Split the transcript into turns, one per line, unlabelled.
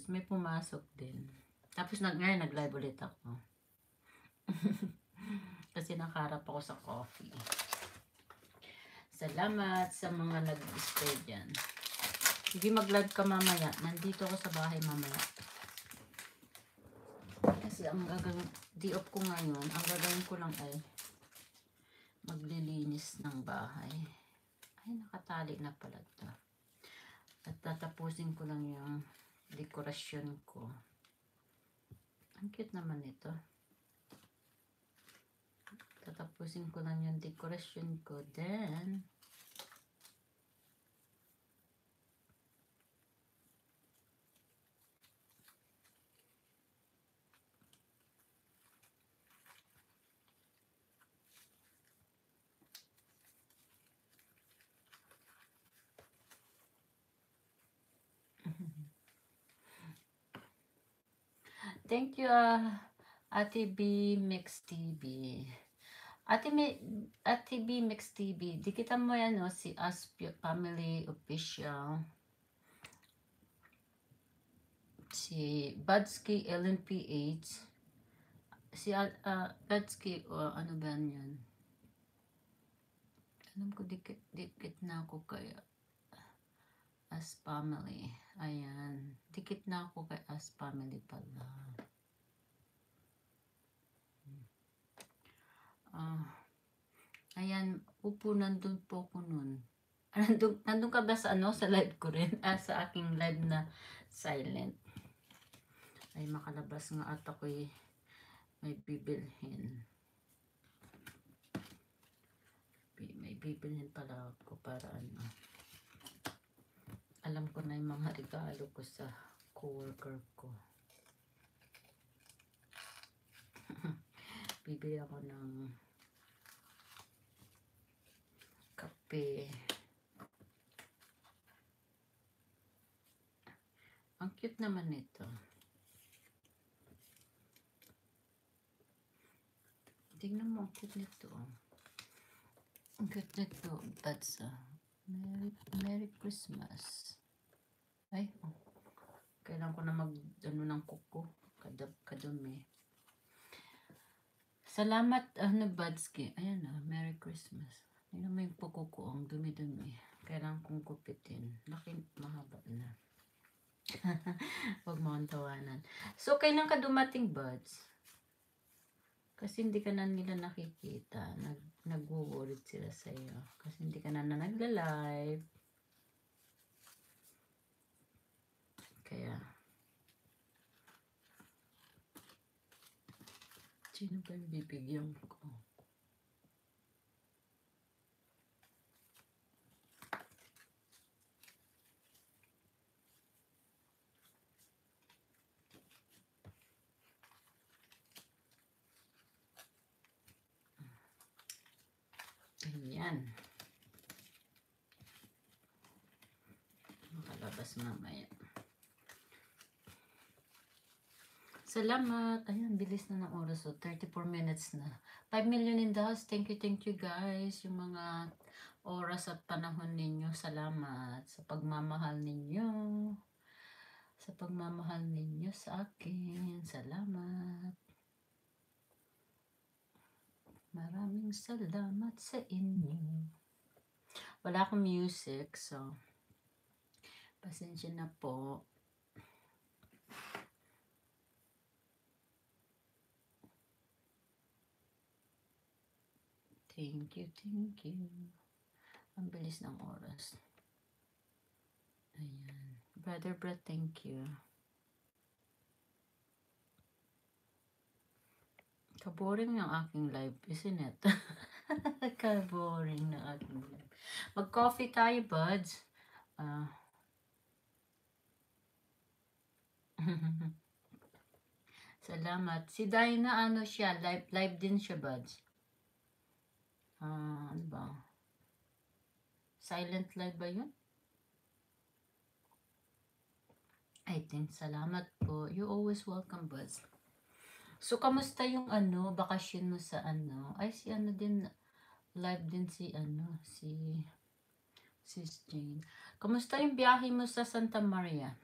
Tapos may pumasok din. Tapos ngayon nag-live ulit ako. Kasi nakaharap ako sa coffee. Salamat sa mga nag-stay dyan. Sige, mag-live ka mamaya. Nandito ako sa bahay mamaya. Kasi ang gagawin, di off ko ngayon, ang gagawin ko lang ay maglilinis ng bahay. Ay, nakatali na pala ito. At tatapusin ko lang yung dekorasyon ko. Ang cute naman ito. Tatapusin ko lang yung dekorasyon ko. Then, thank you, Ate B Mix TV. Ate B Mix TV, dikitan mo yan, no? Si Aspio Family Official. Si Badsky LNPH. Si Badsky, ano ba yan? Alam ko, dikit na ako kaya As Family. Ayan. Dikit na ako kay As Family pala. Ayan, upo, nandun po ko nun. Nandun ka ba sa sa live ko rin? Sa aking live na silent. Ay, makalabas nga at ako'y may bibilhin. May bibilhin pala ako para alam ko na yung mga regalo ko sa coworker ko. Bibili ako ng kape. Ang cute naman nito. Tingnan mo, ang cute nito. Ang cute nito. That's Merry Christmas. Ay, kailangan ko na ng kuko. Kadumi. Salamat, Badsky. Ayan Merry Christmas. Tingnan mo yung kuko ko, ang dumi-dumi. Kailangan kong kupitin. Laki, mahaba na. Huwag mo ang tawanan. So, kailan ka dumating, Buds? Kasi hindi ka na nila nakikita. Nag-worried sila sa'yo. Kasi hindi ka na nagla-live. Kaya, sino ba yung bibigyan ko? Ayan. Makalabas mamaya. Salamat. Ayan, bilis na ng oras. So, 34 minutes na. 5 million in the house. Thank you guys. Yung mga oras at panahon ninyo. Salamat sa pagmamahal ninyo. Sa pagmamahal ninyo sa akin. Salamat. Maraming salamat sa inyo. Wala akong music, so pasensya na po. Thank you. Ang bilis ng oras. Ayan. Brother Brad, thank you. Kaboring ng aking live, isn't it? Kaboring na aking live. Mag-coffee tayo, buds. Salamat. Si Dina, siya, live din siya, buds. Ano ba? Silent live ba yun? I think, salamat po. You're always welcome, buds. So, kamusta yung bakasyon mo sa Ay, si din, live din si Sis Jane. Kamusta yung biyahe mo sa Santa Maria?